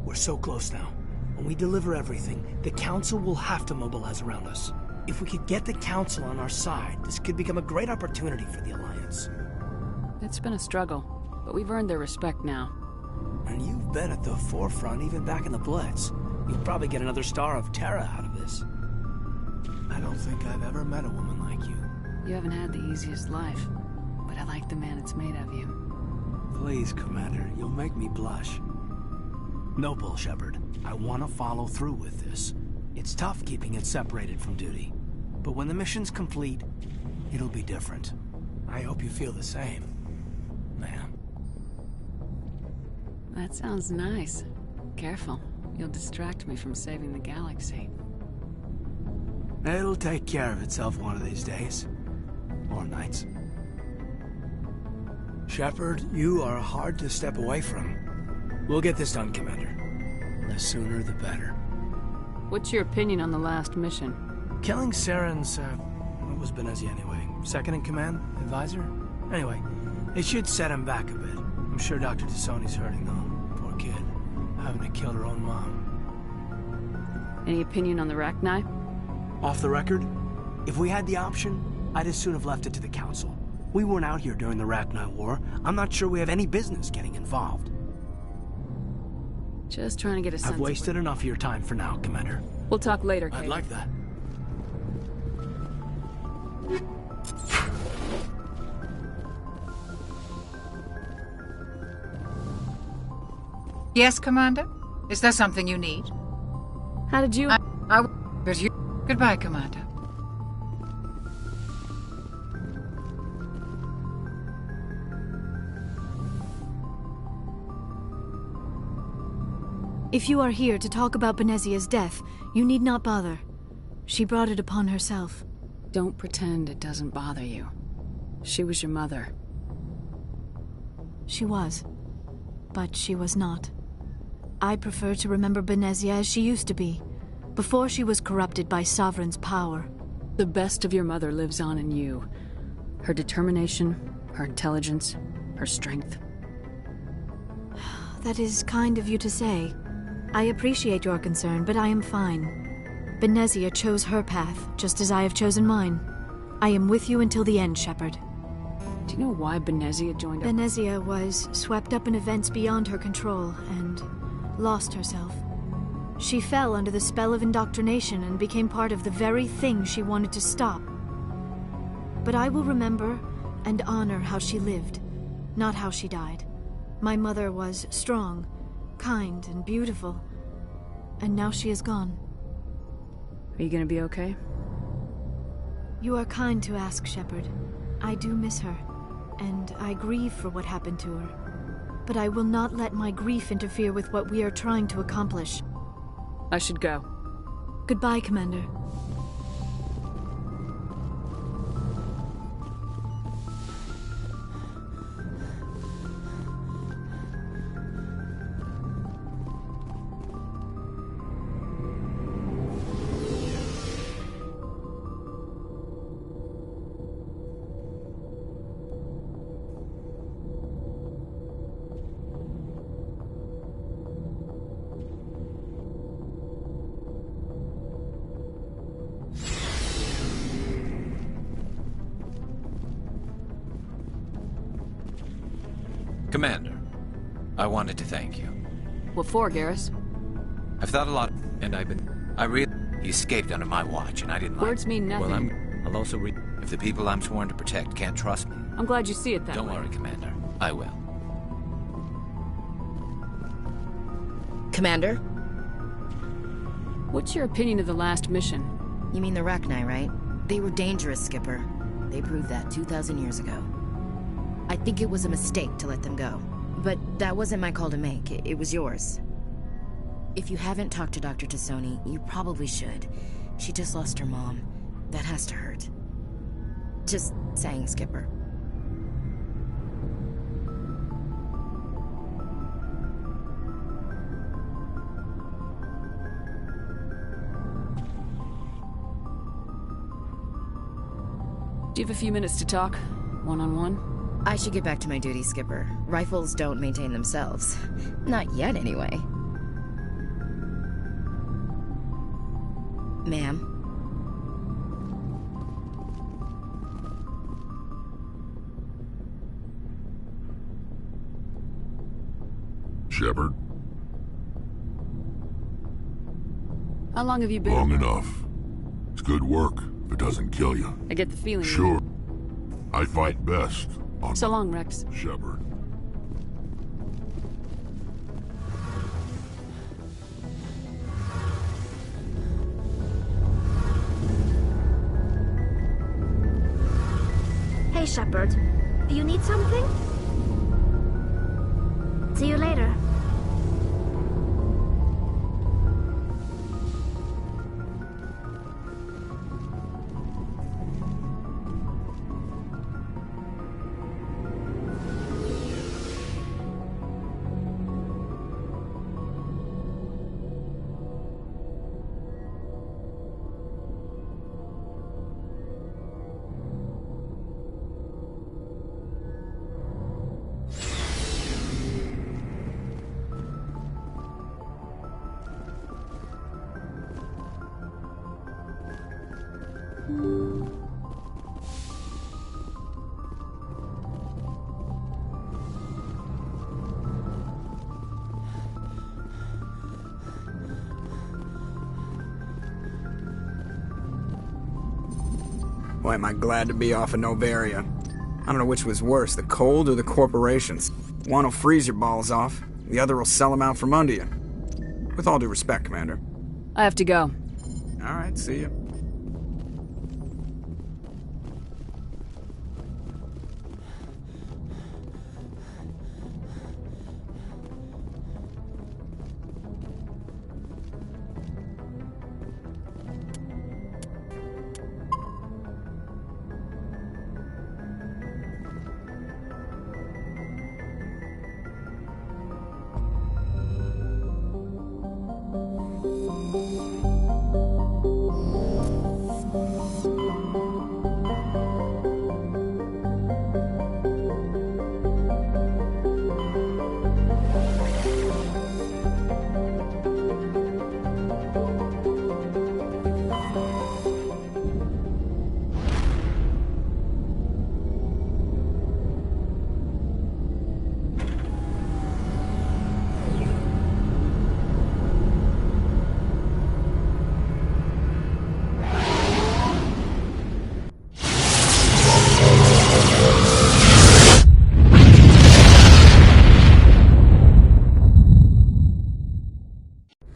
We're so close now. When we deliver everything, the Council will have to mobilize around us. If we could get the Council on our side, this could become a great opportunity for the Alliance. It's been a struggle, but we've earned their respect now. And you've been at the forefront even back in the Blitz. You'll probably get another Star of Terra out of this. I don't think I've ever met a woman like you. You haven't had the easiest life, but I like the man it's made of you. Please, Commander, you'll make me blush. No bull, Shepard. I want to follow through with this. It's tough keeping it separated from duty. But when the mission's complete, it'll be different. I hope you feel the same, ma'am. That sounds nice. Careful. You'll distract me from saving the galaxy. It'll take care of itself one of these days. Or nights. Shepard, you are hard to step away from. We'll get this done, Commander. The sooner the better. What's your opinion on the last mission? Killing Saren's, what was Benezia anyway? Second in command? Advisor? Anyway, it should set him back a bit. I'm sure Dr. T'Soni's hurting, though. Poor kid. Having to kill her own mom. Any opinion on the Rachni? Off the record, if we had the option, I'd as soon have left it to the Council. We weren't out here during the Rachni War. I'm not sure we have any business getting involved. Just trying to get a sense I've wasted enough of your time for now, Commander. We'll talk later, Kate. I'd like that. Yes, Commander? Is there something you need? How did you... But you... Goodbye, Commander. If you are here to talk about Benezia's death, you need not bother. She brought it upon herself. Don't pretend it doesn't bother you. She was your mother. She was. But she was not. I prefer to remember Benezia as she used to be, before she was corrupted by Sovereign's power. The best of your mother lives on in you. Her determination, her intelligence, her strength. That is kind of you to say. I appreciate your concern, but I am fine. Benezia chose her path, just as I have chosen mine. I am with you until the end, Shepard. Do you know why Benezia joined us? Benezia was swept up in events beyond her control, and lost herself. She fell under the spell of indoctrination and became part of the very thing she wanted to stop. But I will remember and honor how she lived, not how she died. My mother was strong, kind, and beautiful, and now she is gone. Are you gonna be okay? You are kind to ask, Shepard. I do miss her, and I grieve for what happened to her. But I will not let my grief interfere with what we are trying to accomplish. I should go. Goodbye, Commander. Commander, I wanted to thank you. What for, Garrus? I've thought a lot, and he escaped under my watch, and I didn't like... Words mean nothing. Well, I'll also if the people I'm sworn to protect can't trust me... I'm glad you see it that way. Don't worry, Commander. I will. Commander? What's your opinion of the last mission? You mean the Rachni, right? They were dangerous, Skipper. They proved that 2,000 years ago. I think it was a mistake to let them go. But that wasn't my call to make. It was yours. If you haven't talked to Dr. Tassoni, you probably should. She just lost her mom. That has to hurt. Just saying, Skipper. Do you have a few minutes to talk? One-on-one? I should get back to my duty, Skipper. Rifles don't maintain themselves. Not yet, anyway. Ma'am? Shepard? How long have you been? Long enough. It's good work if it doesn't kill you. I get the feeling. Sure. I fight best on So long, Rex. Shepard. Hey, Shepard. You need something? See you later. Boy, am I glad to be off of Novaria. I don't know which was worse, the cold or the corporations. One will freeze your balls off, the other will sell them out from under you. With all due respect, Commander. I have to go. All right, see ya.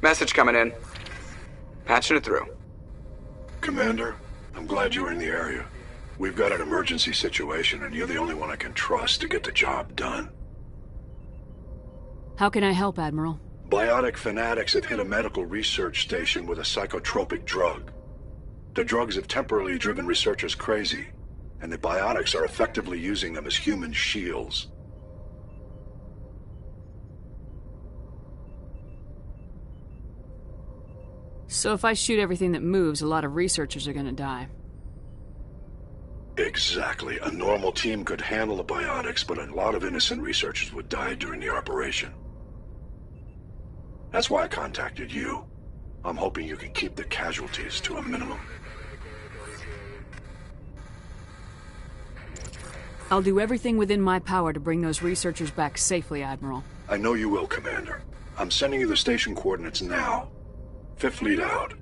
Message coming in. Patching it through. Commander, I'm glad you were in the area. We've got an emergency situation, and you're the only one I can trust to get the job done. How can I help, Admiral? Biotic fanatics have hit a medical research station with a psychotropic drug. The drugs have temporarily driven researchers crazy, and the biotics are effectively using them as human shields. So if I shoot everything that moves, a lot of researchers are gonna die. Exactly. A normal team could handle the biotics, but a lot of innocent researchers would die during the operation. That's why I contacted you. I'm hoping you can keep the casualties to a minimum. I'll do everything within my power to bring those researchers back safely, Admiral. I know you will, Commander. I'm sending you the station coordinates now. Fifth lead out.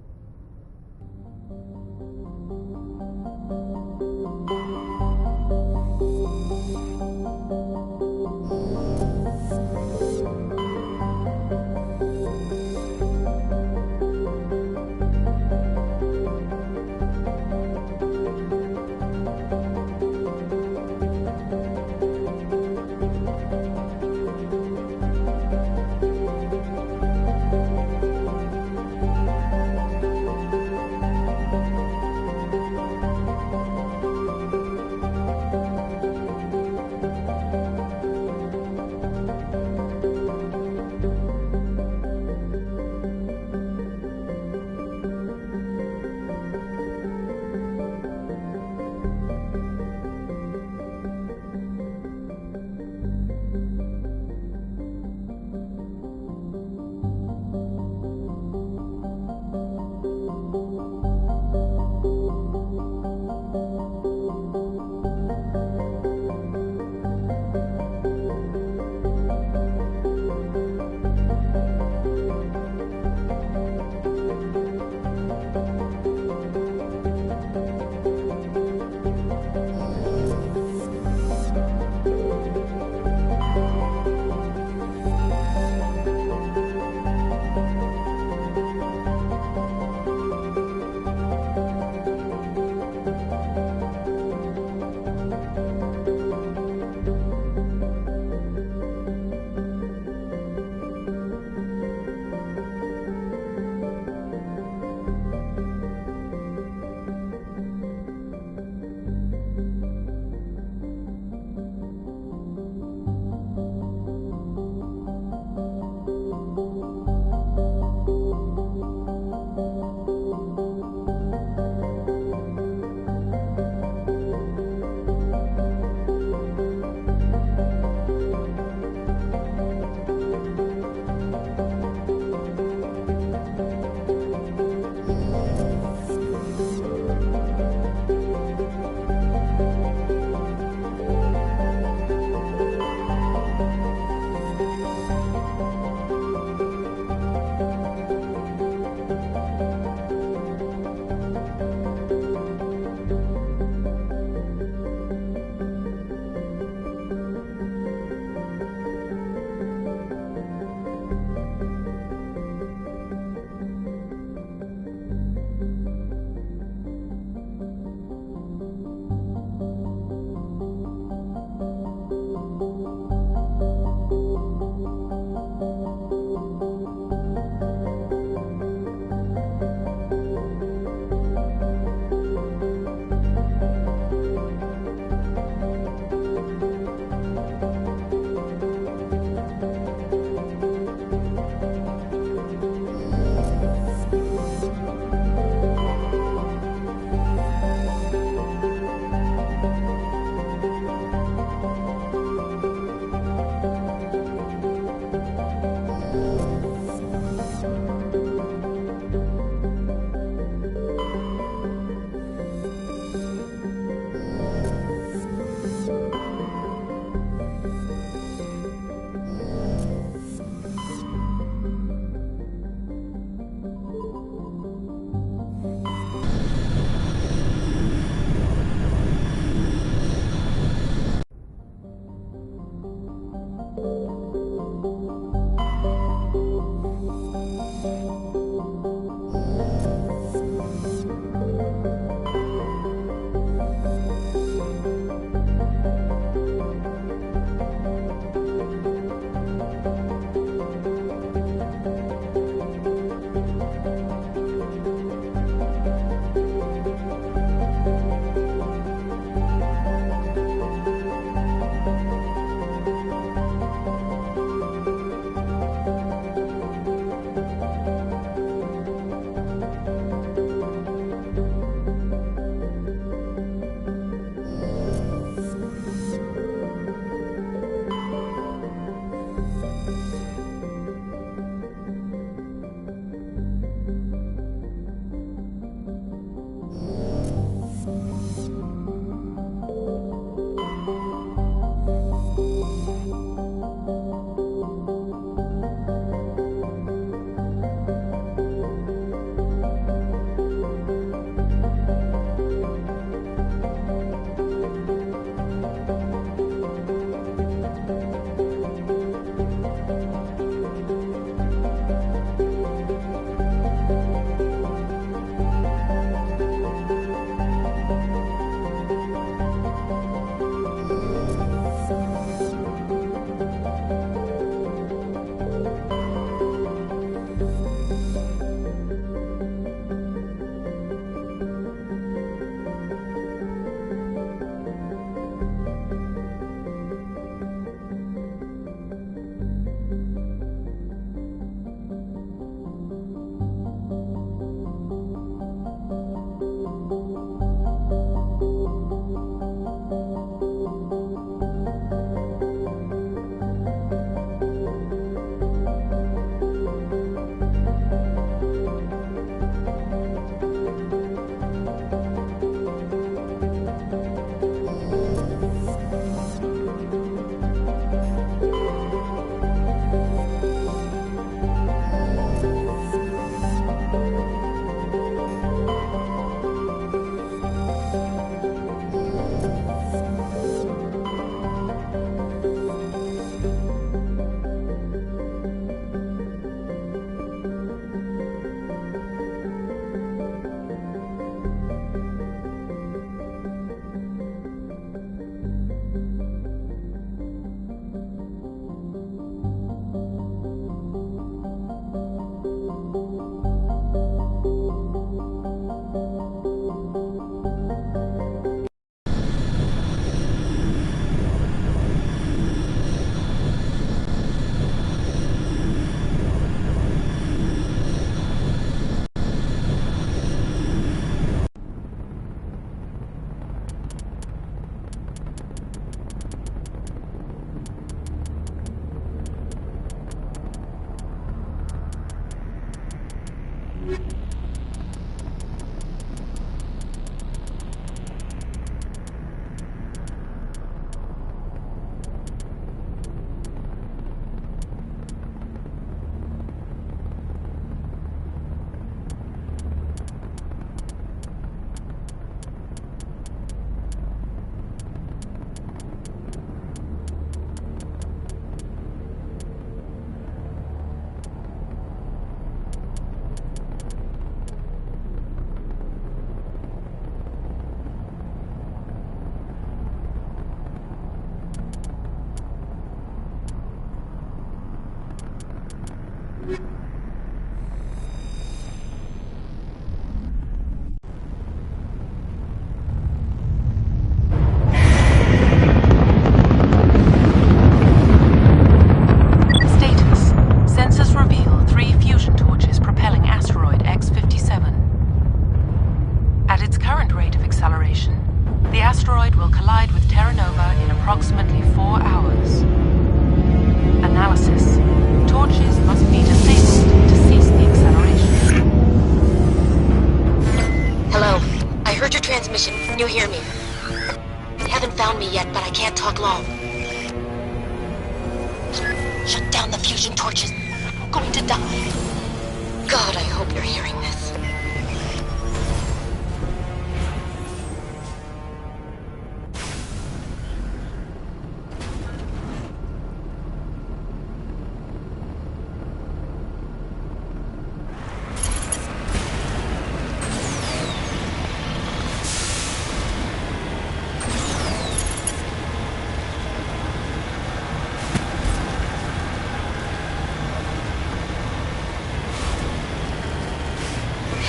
Status. Sensors reveal 3 fusion torches propelling asteroid X57. At its current rate of acceleration, the asteroid will collide with Terra Nova in approximately 4 hours. Analysis. Torches must be disabled to cease the acceleration. Hello. I heard your transmission. Can you hear me? You haven't found me yet, but I can't talk long. Shut down the fusion torches. I'm going to die. God, I hope you're hearing this.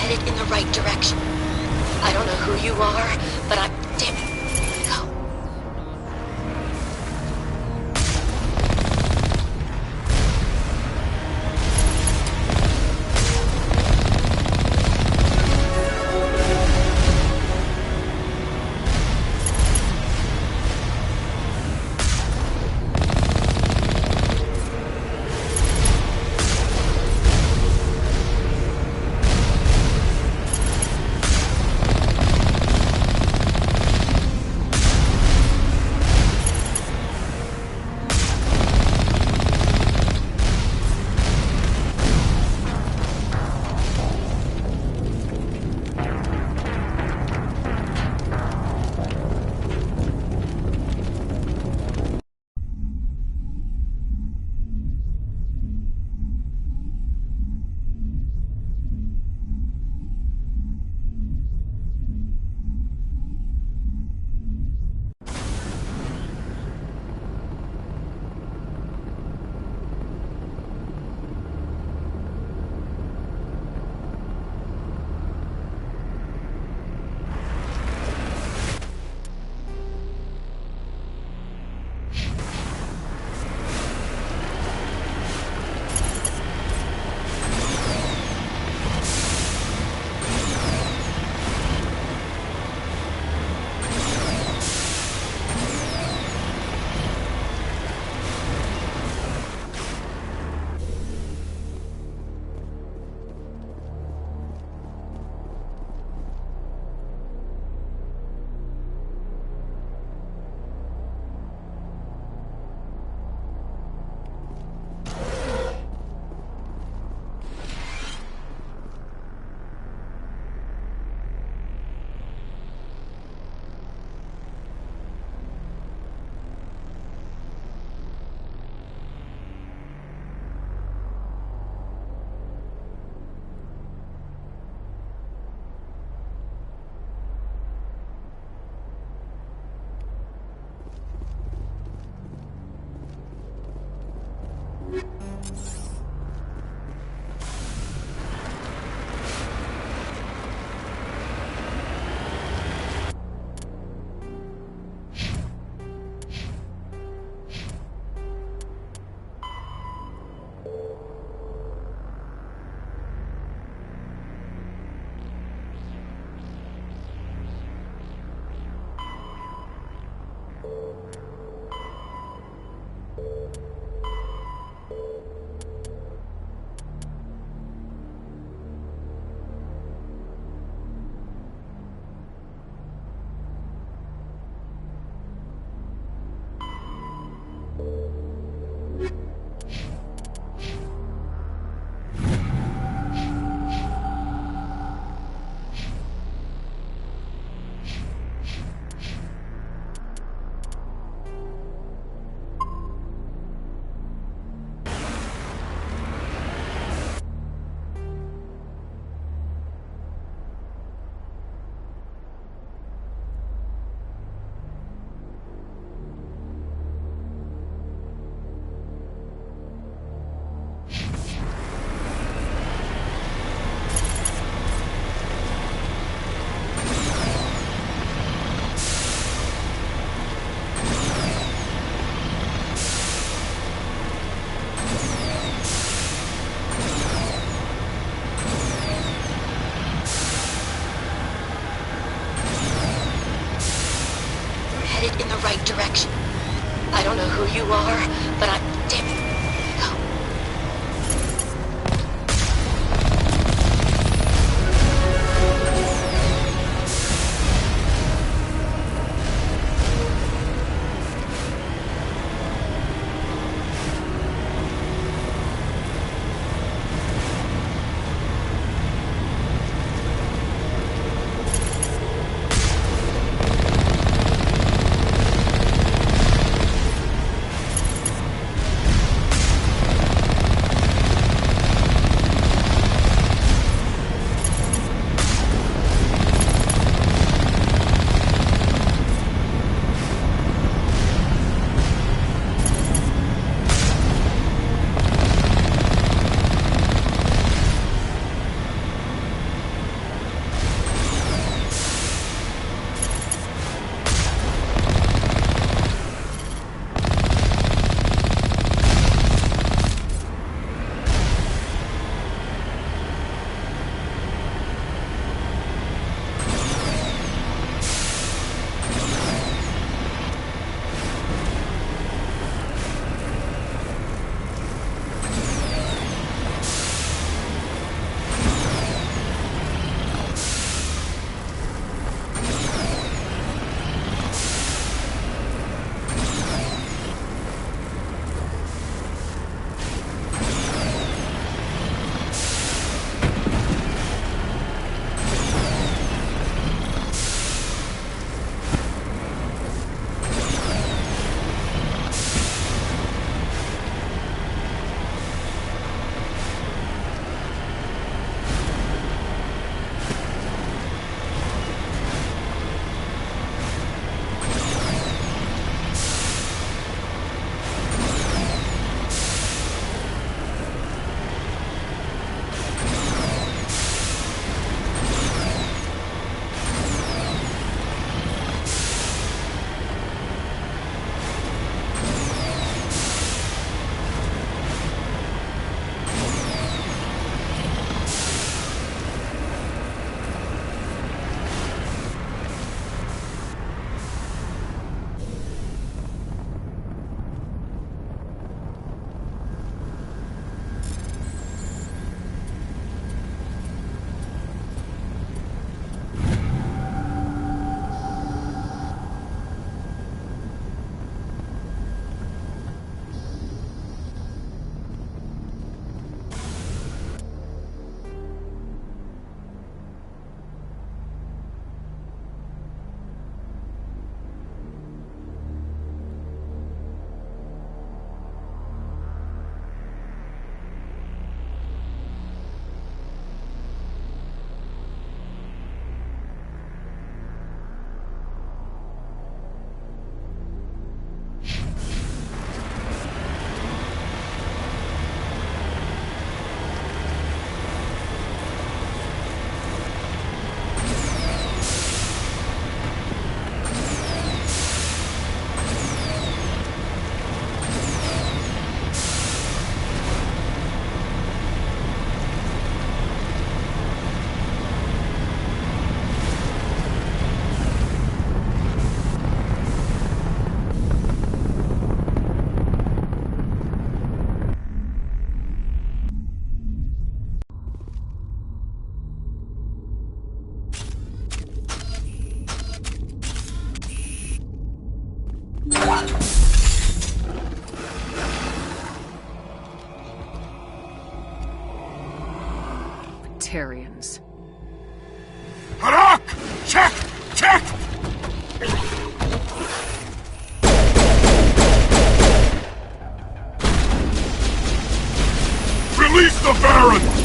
Headed in the right direction. I don't know who you are, but I'm... Damn it. Go. direction. I don't know who you are, but I'm... Damn it. Go. Tarians. Harak! Check! Check! Release the Baron!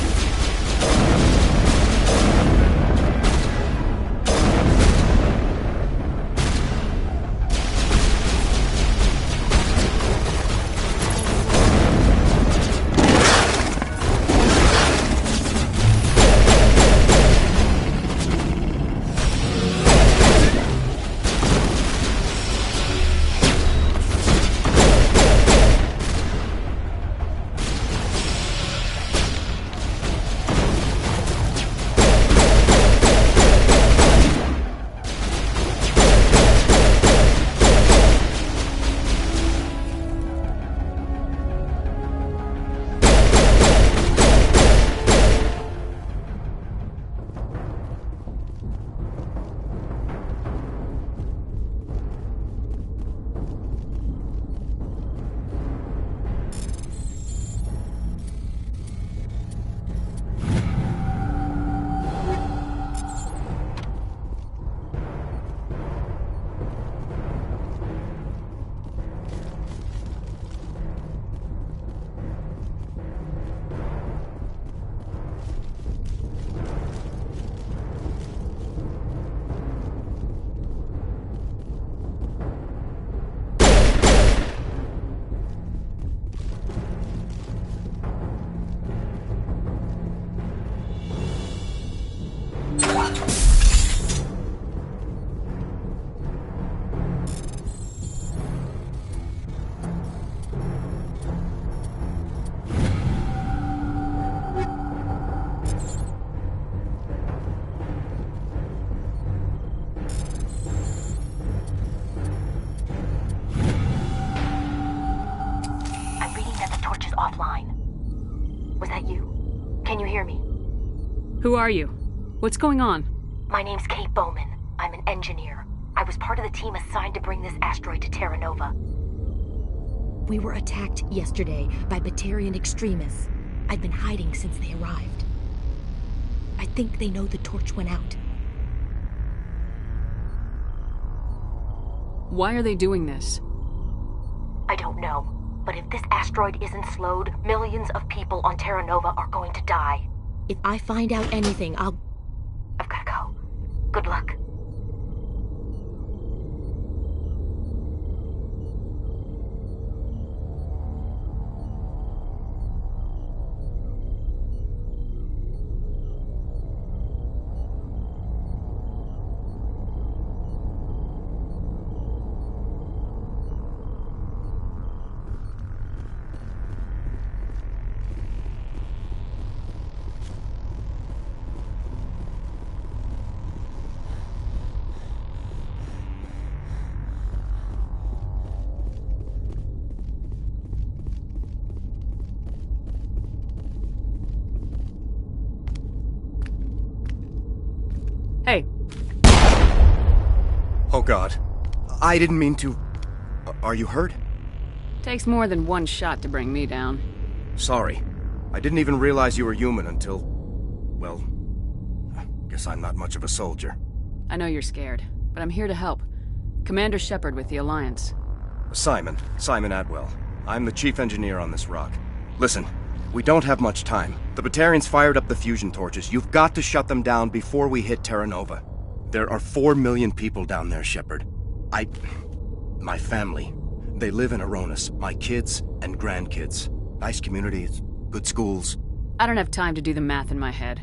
Can you hear me? Who are you? What's going on? My name's Kate Bowman. I'm an engineer. I was part of the team assigned to bring this asteroid to Terra Nova. We were attacked yesterday by Batarian extremists. I've been hiding since they arrived. I think they know the torch went out. Why are they doing this? I don't know. But if this asteroid isn't slowed, millions of people on Terra Nova are going to die. If I find out anything, I've gotta go. Good luck. Hey. Oh God. I didn't mean to... Are you hurt? Takes more than one shot to bring me down. Sorry. I didn't even realize you were human until... Well... Guess I'm not much of a soldier. I know you're scared, but I'm here to help. Commander Shepard with the Alliance. Simon Atwell. I'm the chief engineer on this rock. Listen, we don't have much time. The Batarians fired up the fusion torches. You've got to shut them down before we hit Terra Nova. There are 4 million people down there, Shepard. My family. They live in Aronis. My kids and grandkids. Nice communities, good schools. I don't have time to do the math in my head.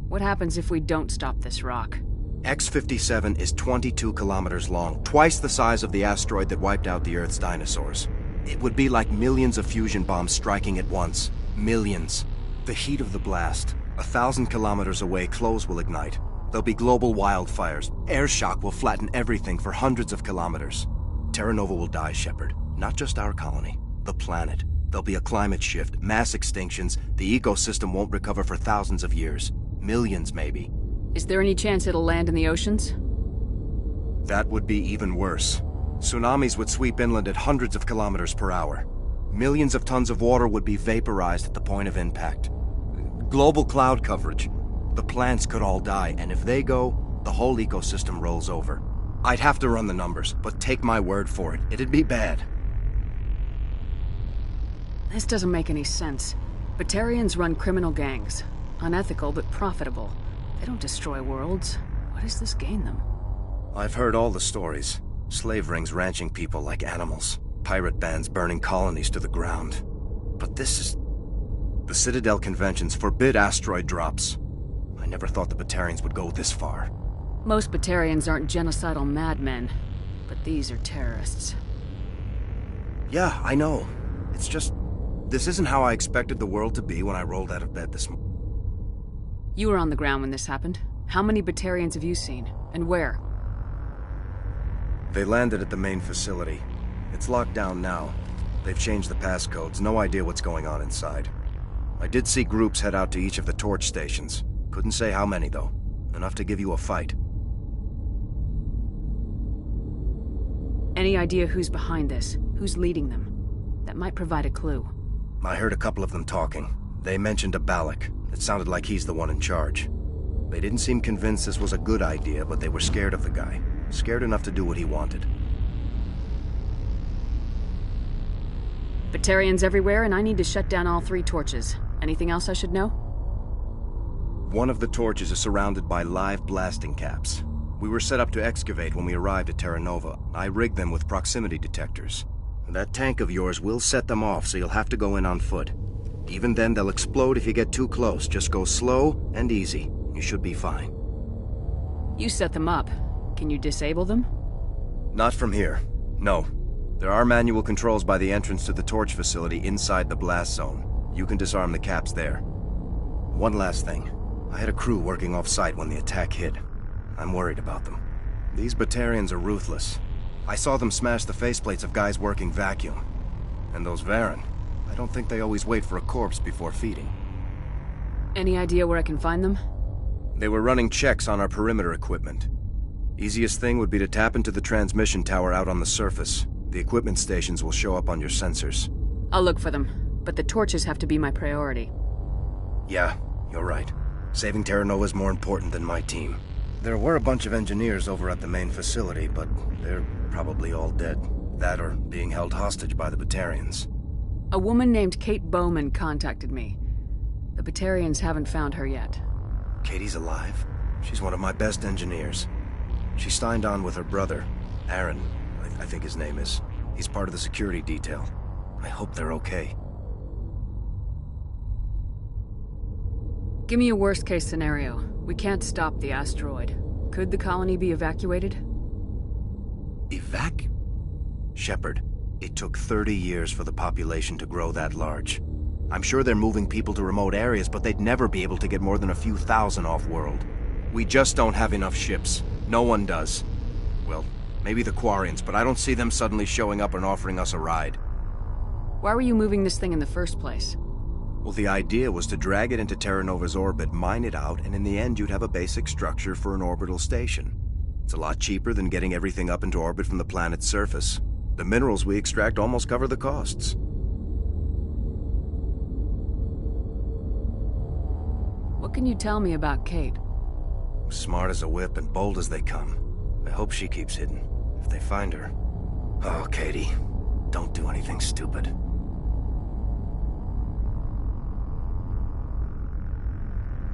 What happens if we don't stop this rock? X57 is 22 kilometers long, twice the size of the asteroid that wiped out the Earth's dinosaurs. It would be like millions of fusion bombs striking at once. Millions. The heat of the blast. 1,000 kilometers away, clothes will ignite. There'll be global wildfires. Air shock will flatten everything for hundreds of kilometers. Terra Nova will die, Shepard. Not just our colony. The planet. There'll be a climate shift, mass extinctions. The ecosystem won't recover for thousands of years. Millions, maybe. Is there any chance it'll land in the oceans? That would be even worse. Tsunamis would sweep inland at hundreds of kilometers per hour. Millions of tons of water would be vaporized at the point of impact. Global cloud coverage. The plants could all die, and if they go, the whole ecosystem rolls over. I'd have to run the numbers, but take my word for it, it'd be bad. This doesn't make any sense. Batarians run criminal gangs. Unethical, but profitable. They don't destroy worlds. What does this gain them? I've heard all the stories. Slave rings ranching people like animals. Pirate bands burning colonies to the ground. But this is... The Citadel conventions forbid asteroid drops. I never thought the Batarians would go this far. Most Batarians aren't genocidal madmen, but these are terrorists. Yeah, I know. It's just... This isn't how I expected the world to be when I rolled out of bed this morning. You were on the ground when this happened. How many Batarians have you seen? And where? They landed at the main facility. It's locked down now. They've changed the passcodes. No idea what's going on inside. I did see groups head out to each of the torch stations. Couldn't say how many, though. Enough to give you a fight. Any idea who's behind this? Who's leading them? That might provide a clue. I heard a couple of them talking. They mentioned a Balak. It sounded like he's the one in charge. They didn't seem convinced this was a good idea, but they were scared of the guy. Scared enough to do what he wanted. Batarians everywhere, and I need to shut down all 3 torches. Anything else I should know? One of the torches is surrounded by live blasting caps. We were set up to excavate when we arrived at Terra Nova. I rigged them with proximity detectors. That tank of yours will set them off, so you'll have to go in on foot. Even then, they'll explode if you get too close. Just go slow and easy. You should be fine. You set them up. Can you disable them? Not from here. No. There are manual controls by the entrance to the torch facility inside the blast zone. You can disarm the caps there. One last thing. I had a crew working off-site when the attack hit. I'm worried about them. These Batarians are ruthless. I saw them smash the faceplates of guys working vacuum. And those Varen, I don't think they always wait for a corpse before feeding. Any idea where I can find them? They were running checks on our perimeter equipment. Easiest thing would be to tap into the transmission tower out on the surface. The equipment stations will show up on your sensors. I'll look for them, but the torches have to be my priority. Yeah, you're right. Saving Terra Nova is more important than my team. There were a bunch of engineers over at the main facility, but they're probably all dead. That or being held hostage by the Batarians. A woman named Kate Bowman contacted me. The Batarians haven't found her yet. Katie's alive? She's one of my best engineers. She signed on with her brother, Aaron, I think his name is. He's part of the security detail. I hope they're okay. Give me a worst-case scenario. We can't stop the asteroid. Could the colony be evacuated? Shepard, it took 30 years for the population to grow that large. I'm sure they're moving people to remote areas, but they'd never be able to get more than a few thousand off-world. We just don't have enough ships. No one does. Well, maybe the Quarians, but I don't see them suddenly showing up and offering us a ride. Why were you moving this thing in the first place? Well, the idea was to drag it into Terra Nova's orbit, mine it out, and in the end you'd have a basic structure for an orbital station. It's a lot cheaper than getting everything up into orbit from the planet's surface. The minerals we extract almost cover the costs. What can you tell me about Kate? Smart as a whip and bold as they come. I hope she keeps hidden, if they find her. Oh, Katie, don't do anything stupid.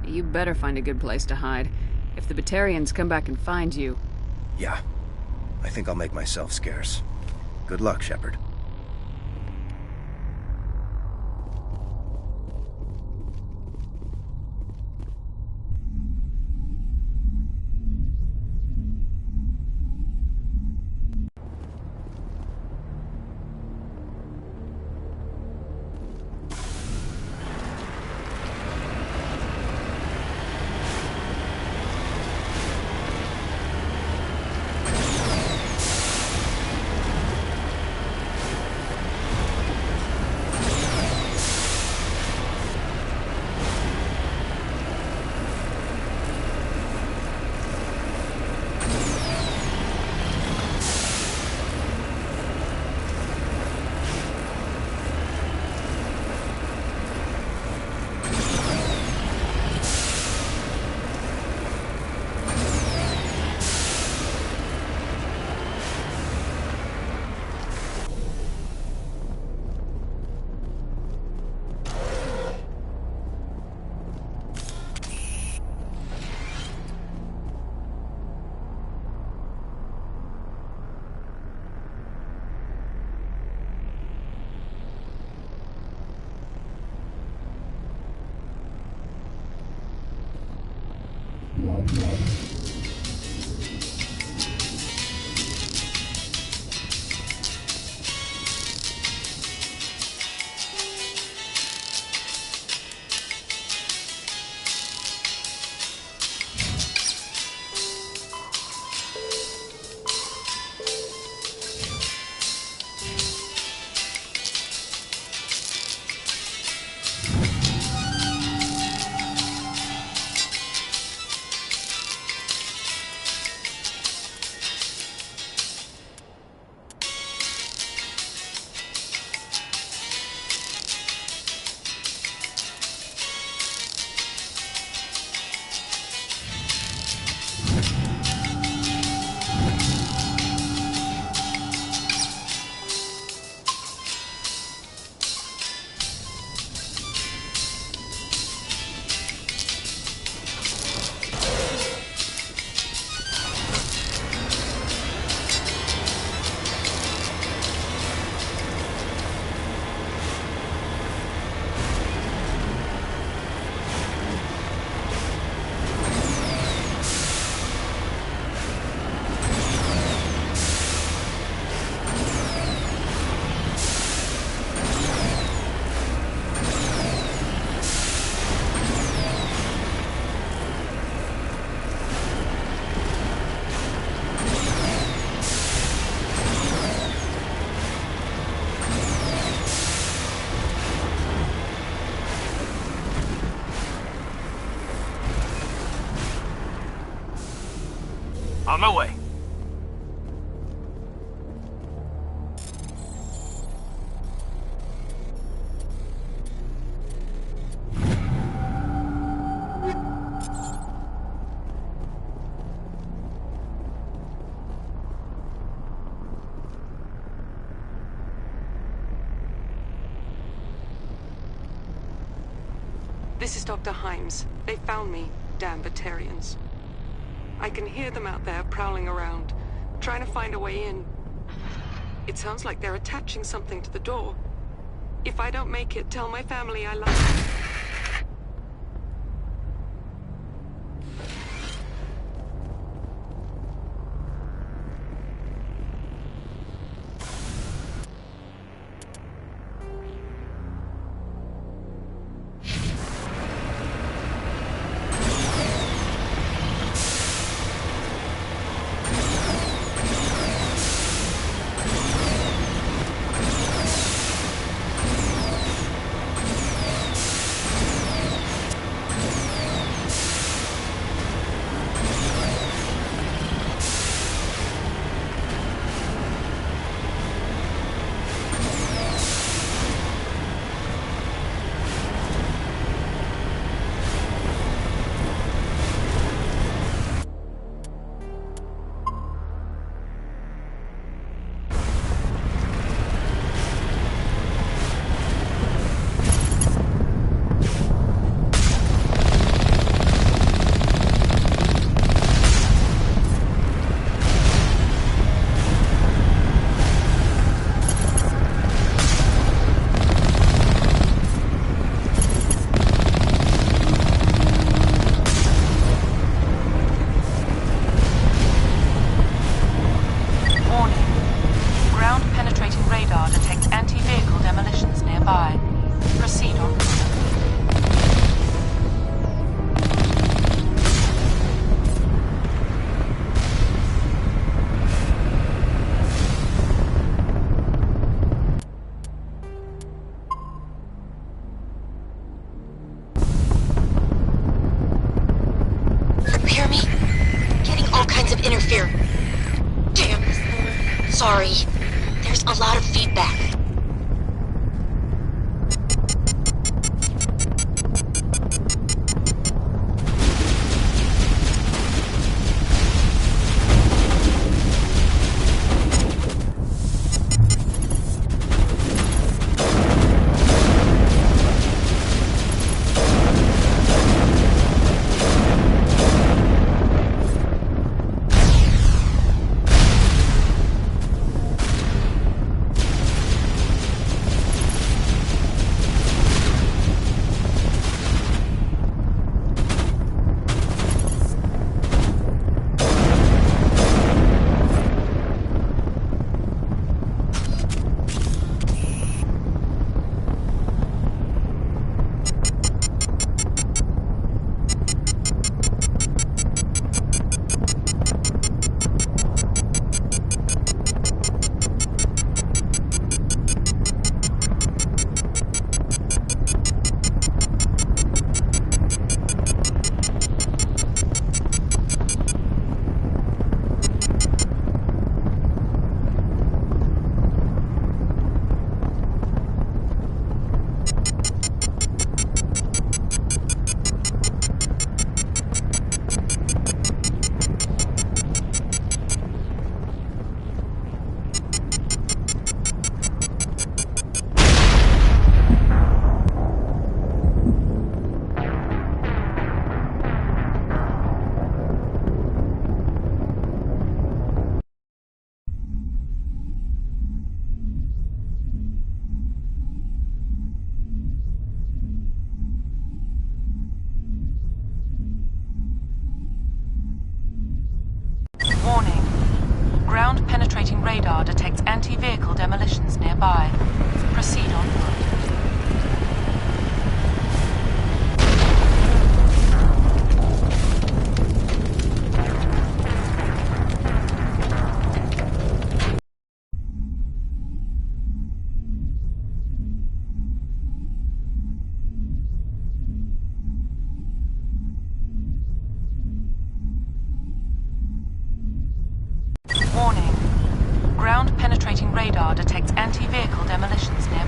You better find a good place to hide. If the Batarians come back and find you... Yeah, I think I'll make myself scarce. Good luck, Shepard. On my way. This is Dr. Himes. They found me, damn Batarians. I can hear them out there prowling around, trying to find a way in. It sounds like they're attaching something to the door. If I don't make it, tell my family I love them. Sorry. There's a lot of feedback.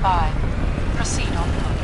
nearby. Proceed on foot.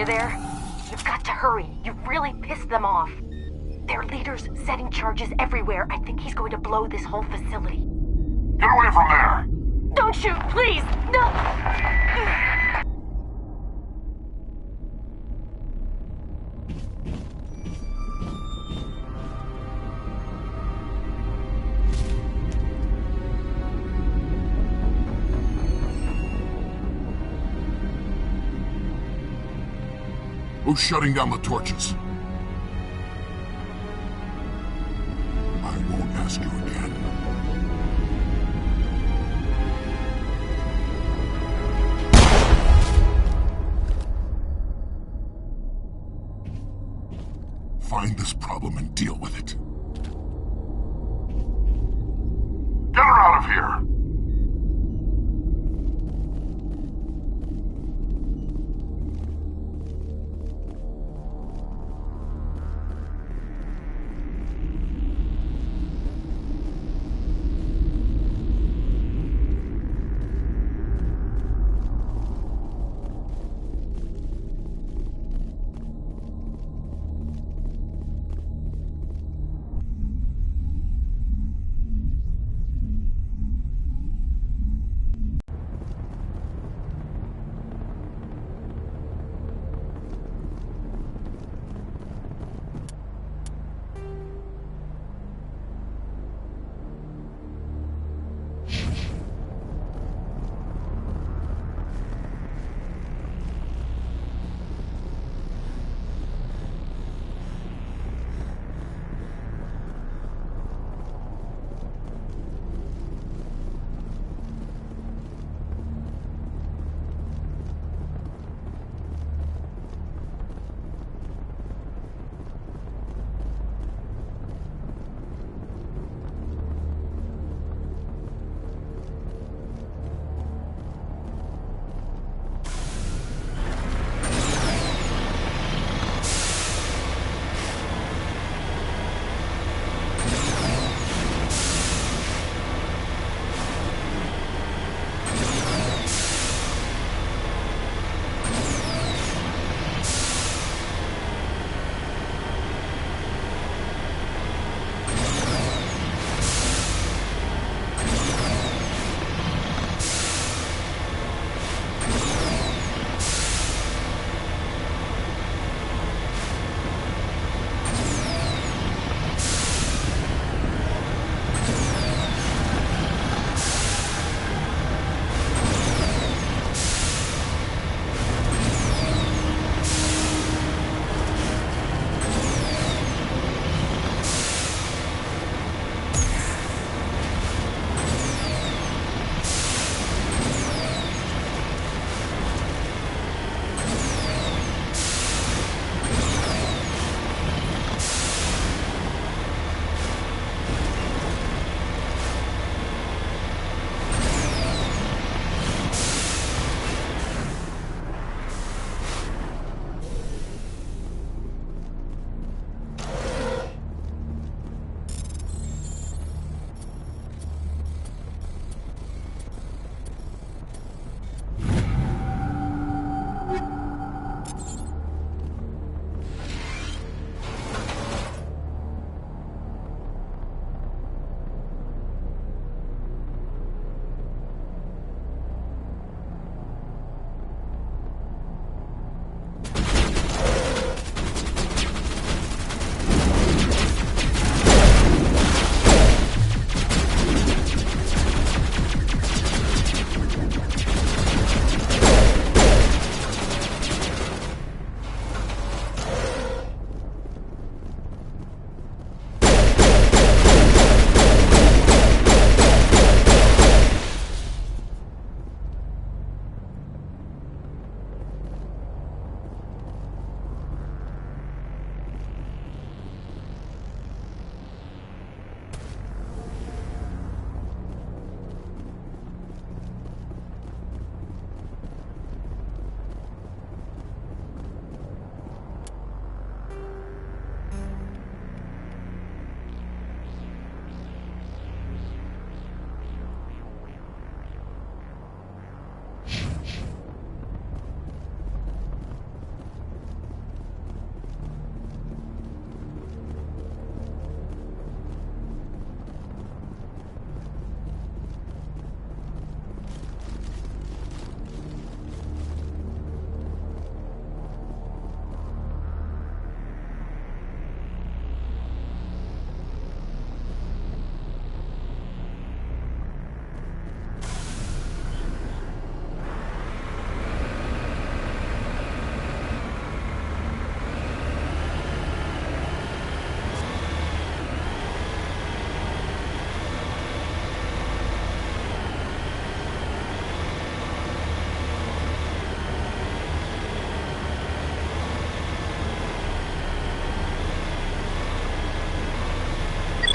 you there? You've got to hurry. You've really pissed them off. Their leader's setting charges everywhere. I think he's going to blow this whole facility. Get away from there! Don't shoot, please! No! Who's shutting down the torches? I won't ask you again. Find this problem and deal with it. Get her out of here!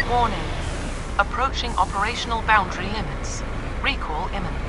Warning. Approaching operational boundary limits. Recall imminent.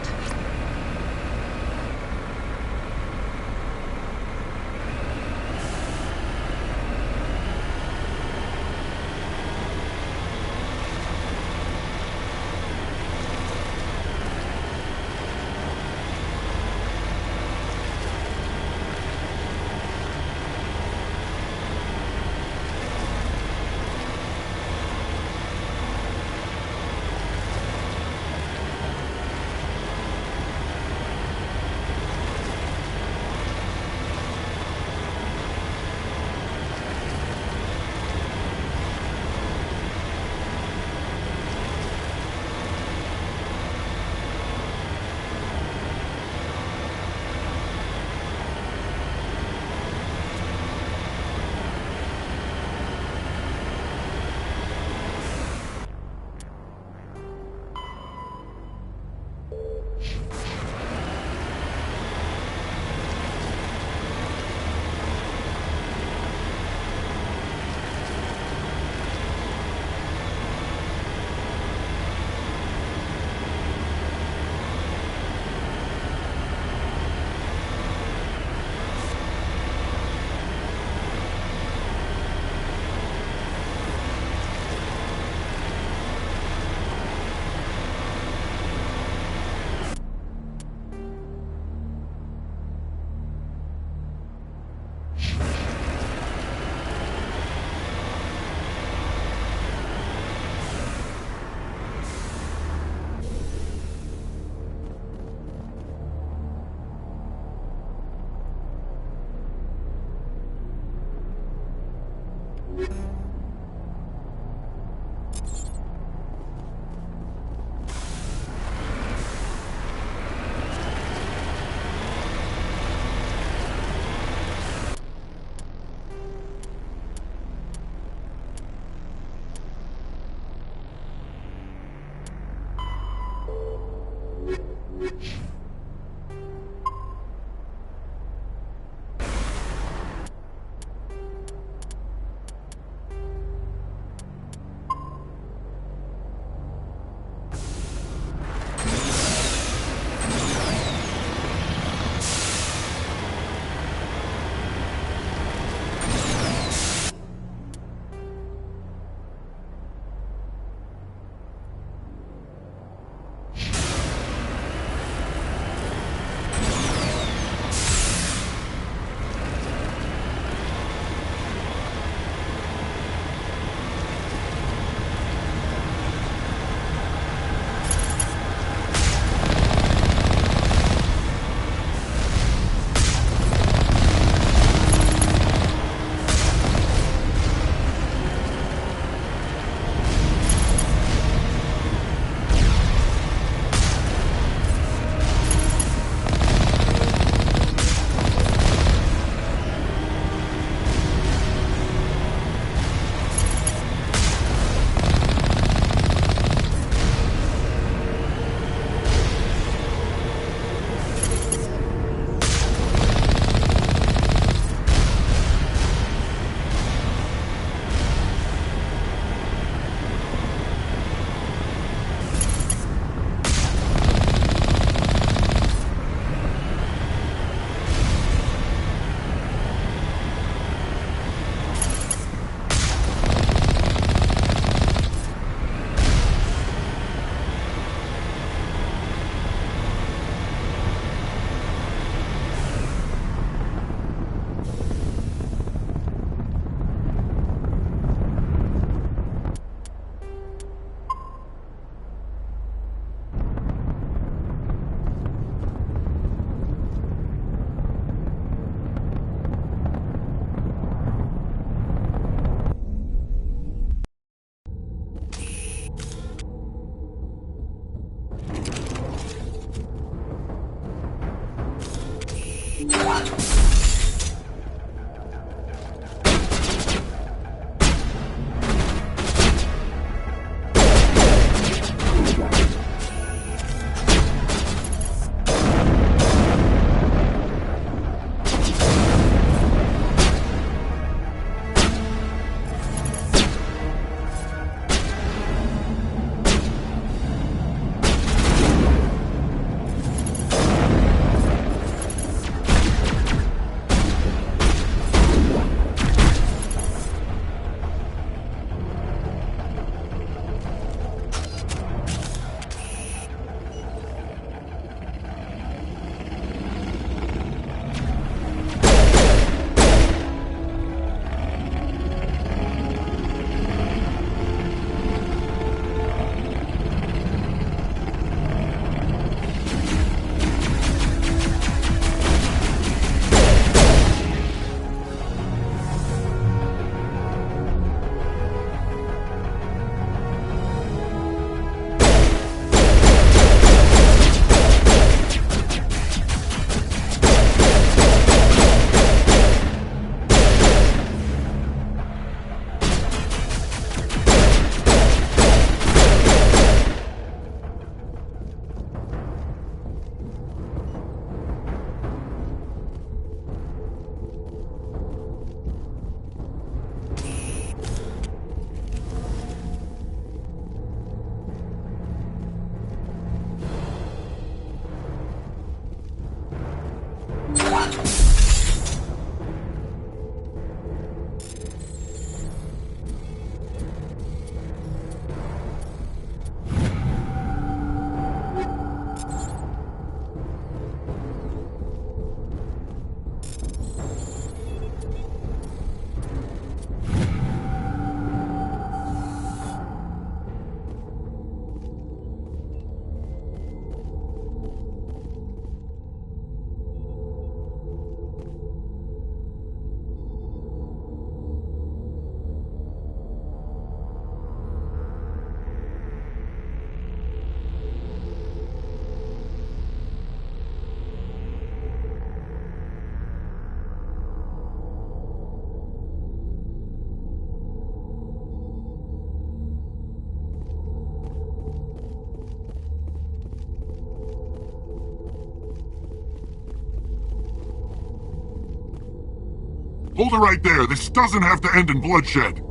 Hold it right there. This doesn't have to end in bloodshed.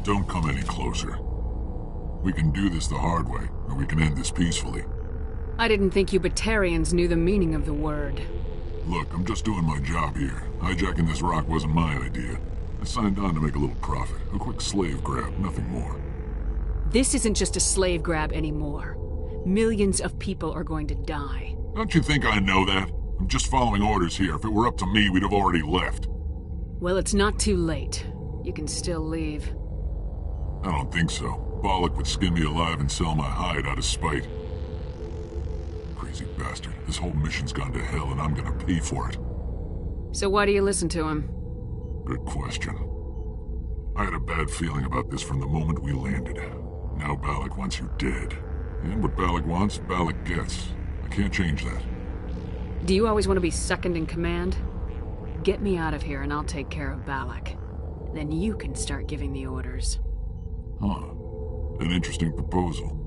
Don't come any closer. We can do this the hard way, or we can end this peacefully. I didn't think you Batarians knew the meaning of the word. Look, I'm just doing my job here. Hijacking this rock wasn't my idea. I signed on to make a little profit. A quick slave grab, nothing more. This isn't just a slave grab anymore. Millions of people are going to die. Don't you think I know that? I'm just following orders here. If it were up to me, we'd have already left. Well, it's not too late. You can still leave. I don't think so. Bollock would skin me alive and sell my hide out of spite. Crazy bastard. This whole mission's gone to hell and I'm gonna pay for it. So why do you listen to him? Good question. I had a bad feeling about this from the moment we landed. Now Bollock wants you dead. And what Bollock wants, Bollock gets. I can't change that. Do you always want to be second in command? Get me out of here and I'll take care of Bollock. Then you can start giving the orders. Huh. An interesting proposal.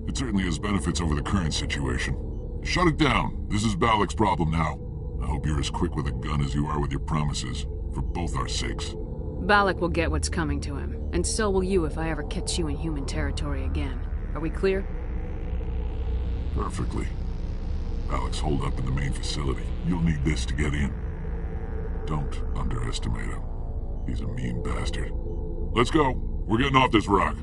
It certainly has benefits over the current situation. Shut it down. This is Bollock's problem now. I hope you're as quick with a gun as you are with your promises, for both our sakes. Bollock will get what's coming to him, and so will you if I ever catch you in human territory again. Are we clear? Perfectly. Bollock's holed up in the main facility. You'll need this to get in. Don't underestimate him. He's a mean bastard. Let's go. We're getting off this rock.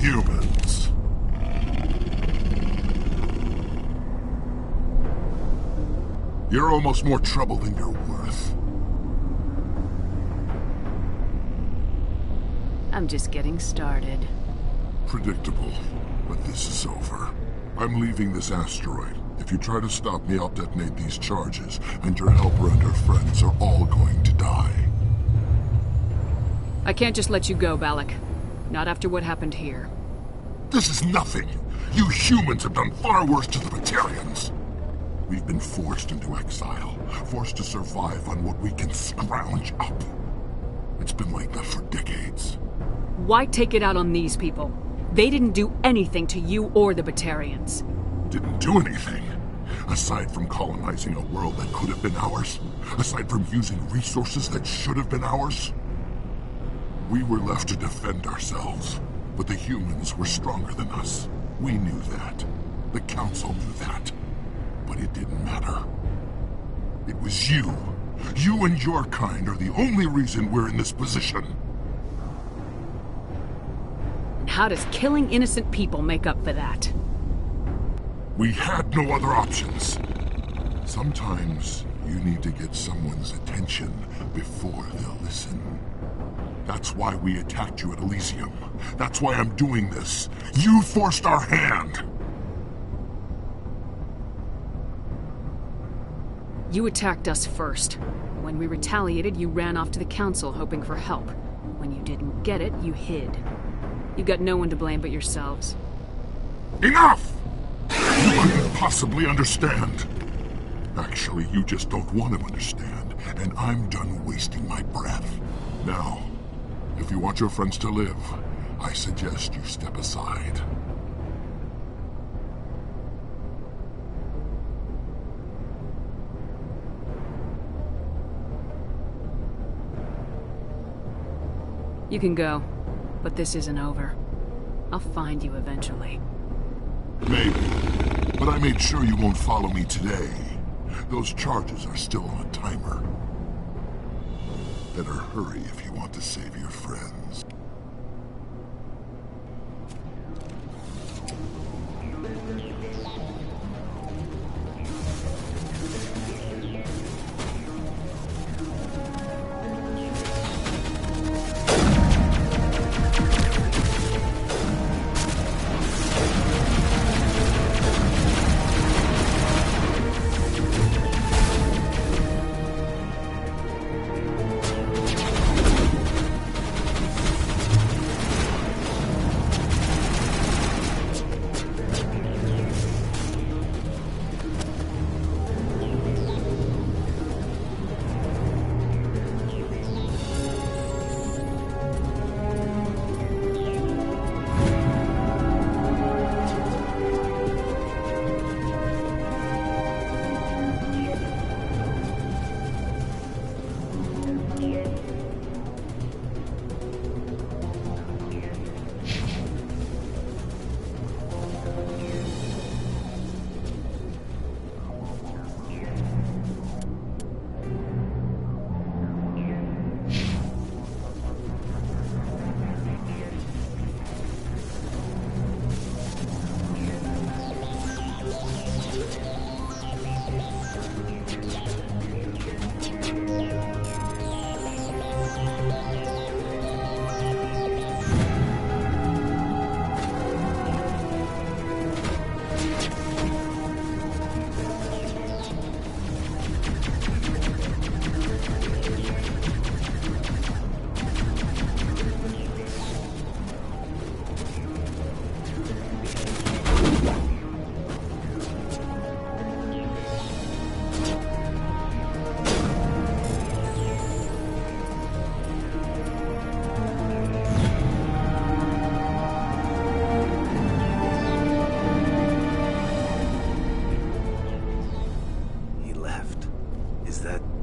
humans. You're almost more trouble than you're worth. I'm just getting started. Predictable, but this is over. I'm leaving this asteroid. If you try to stop me, I'll detonate these charges, and your helper and her friends are all going to die. I can't just let you go, Balak. Not after what happened here. This is nothing. You humans have done far worse to the Batarians. We've been forced into exile, forced to survive on what we can scrounge up. It's been like that for decades. Why take it out on these people? They didn't do anything to you or the Batarians. Didn't do anything. Aside from colonizing a world that could have been ours. Aside from using resources that should have been ours. We were left to defend ourselves. But the humans were stronger than us. We knew that. The Council knew that. But it didn't matter. It was you. You and your kind are the only reason we're in this position. And how does killing innocent people make up for that? We had no other options. Sometimes you need to get someone's attention before they'll listen. That's why we attacked you at Elysium. That's why I'm doing this. You forced our hand! You attacked us first. When we retaliated, you ran off to the Council hoping for help. When you didn't get it, you hid. You've got no one to blame but yourselves. Enough! You couldn't possibly understand. Actually, you just don't want to understand, and I'm done wasting my breath. Now, if you want your friends to live, I suggest you step aside. You can go, but this isn't over. I'll find you eventually. Maybe, but I made sure you won't follow me today. Those charges are still on a timer. Better hurry if you want to save your friends.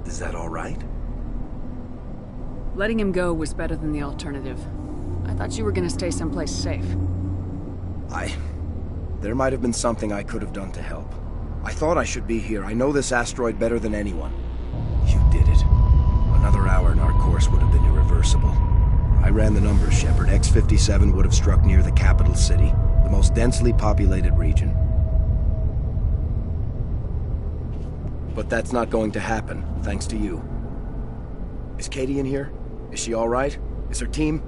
Is that all right? Letting him go was better than the alternative. I thought you were gonna stay someplace safe. There might have been something I could have done to help. I thought I should be here. I know this asteroid better than anyone. You did it. Another hour and our course would have been irreversible. I ran the numbers, Shepard. X57 would have struck near the capital city, the most densely populated region. But that's not going to happen, thanks to you. Is Katie in here? Is she all right? Is her team?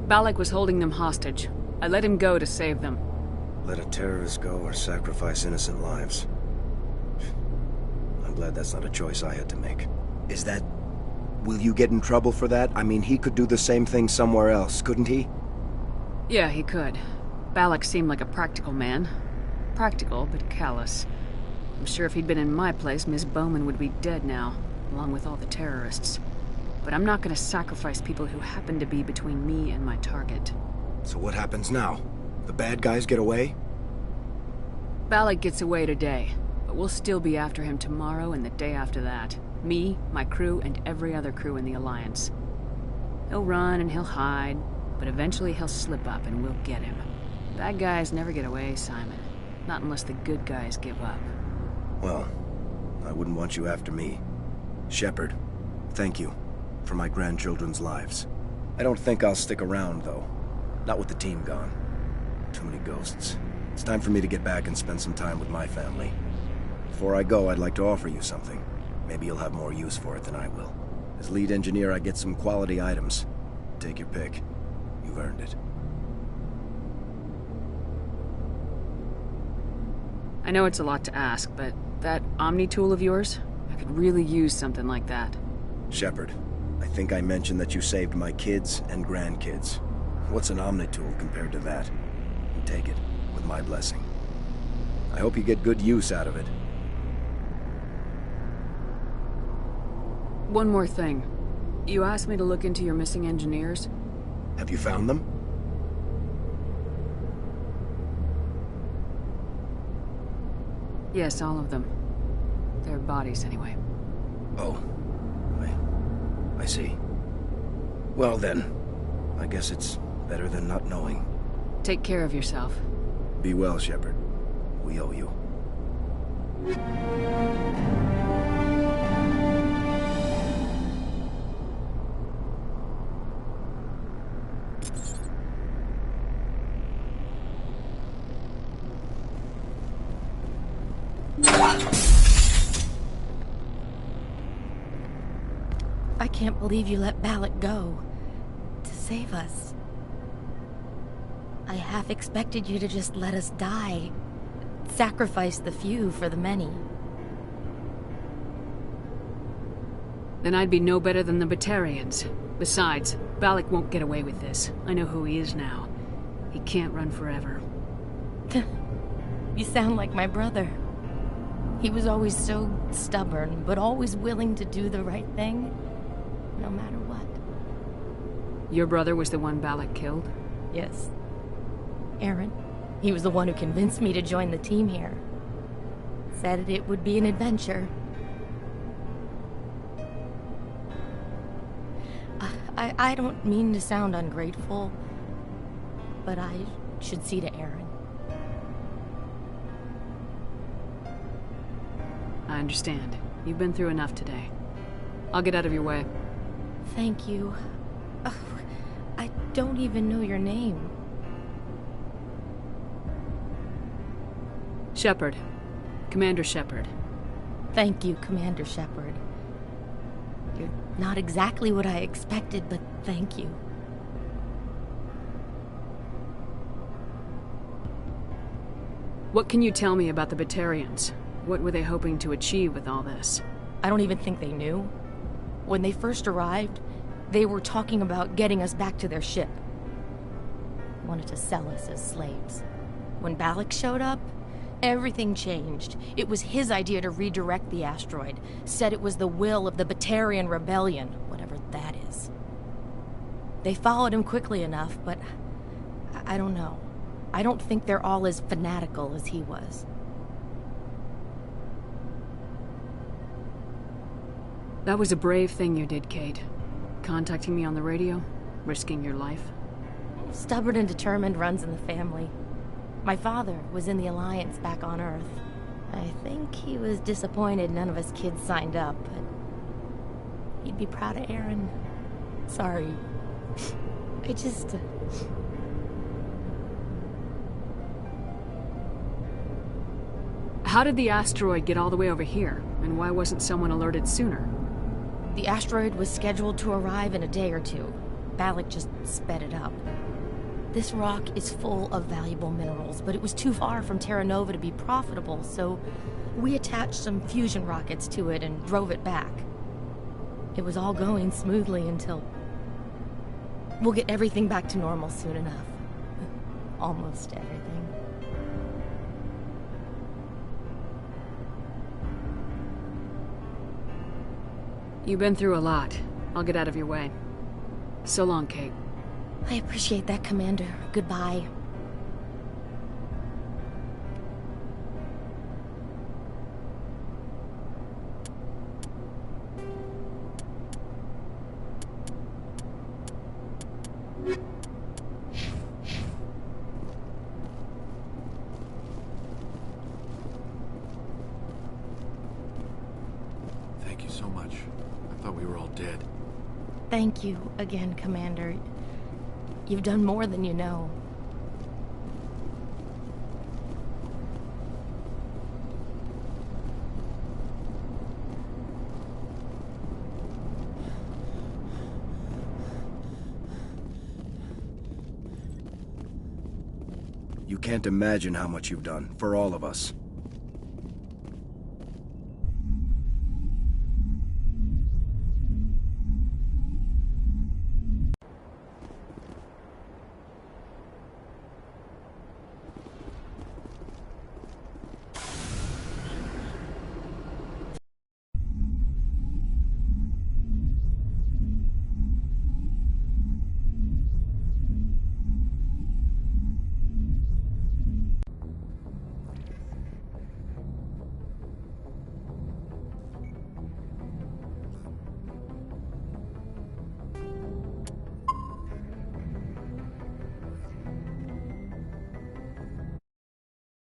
Balak was holding them hostage. I let him go to save them. Let a terrorist go or sacrifice innocent lives. I'm glad that's not a choice I had to make. Is that... Will you get in trouble for that? I mean, he could do the same thing somewhere else, couldn't he? Yeah, he could. Balak seemed like a practical man. Practical, but callous. I'm sure if he'd been in my place, Miss Bowman would be dead now, along with all the terrorists. But I'm not gonna sacrifice people who happen to be between me and my target. So what happens now? The bad guys get away? Balak gets away today, but we'll still be after him tomorrow and the day after that. Me, my crew, and every other crew in the Alliance. He'll run and he'll hide, but eventually he'll slip up and we'll get him. Bad guys never get away, Simon. Not unless the good guys give up. Well, I wouldn't want you after me. Shepard, thank you for my grandchildren's lives. I don't think I'll stick around, though. Not with the team gone. Too many ghosts. It's time for me to get back and spend some time with my family. Before I go, I'd like to offer you something. Maybe you'll have more use for it than I will. As lead engineer, I get some quality items. Take your pick. You've earned it. I know it's a lot to ask, but that Omni tool of yours, I could really use something like that. Shepard, I think I mentioned that you saved my kids and grandkids. What's an Omni tool compared to that? You take it, with my blessing. I hope you get good use out of it. One more thing. You asked me to look into your missing engineers. Have you found them? Yes, all of them. Their bodies, anyway. Oh. I see. Well then, I guess it's better than not knowing. Take care of yourself. Be well, Shepard. We owe you. I can't believe you let Balak go. To save us. I half expected you to just let us die. Sacrifice the few for the many. Then I'd be no better than the Batarians. Besides, Balak won't get away with this. I know who he is now. He can't run forever. You sound like my brother. He was always so stubborn, but always willing to do the right thing, no matter what. Your brother was the one Balak killed? Yes. Aaron. He was the one who convinced me to join the team here. Said it would be an adventure. I don't mean to sound ungrateful, but I should see to Aaron. I understand. You've been through enough today. I'll get out of your way. Thank you. Oh, I don't even know your name. Shepard. Commander Shepard. Thank you, Commander Shepard. You're not exactly what I expected, but thank you. What can you tell me about the Batarians? What were they hoping to achieve with all this? I don't even think they knew. When they first arrived, they were talking about getting us back to their ship. Wanted to sell us as slaves. When Balak showed up, everything changed. It was his idea to redirect the asteroid. Said it was the will of the Batarian Rebellion, whatever that is. They followed him quickly enough, but I don't know. I don't think they're all as fanatical as he was. That was a brave thing you did, Kate. Contacting me on the radio, risking your life. Stubborn and determined runs in the family. My father was in the Alliance back on Earth. I think he was disappointed none of us kids signed up, but He'd be proud of Aaron. Sorry. I just... How did the asteroid get all the way over here? And why wasn't someone alerted sooner? The asteroid was scheduled to arrive in a day or two. Balak just sped it up. This rock is full of valuable minerals, but it was too far from Terra Nova to be profitable, so we attached some fusion rockets to it and drove it back. It was all going smoothly until... We'll get everything back to normal soon enough. Almost everything. You've been through a lot. I'll get out of your way. So long, Kate. I appreciate that, Commander. Goodbye. Thank you so much. I thought we were all dead. Thank you again, Commander. You've done more than you know. You can't imagine how much you've done, for all of us.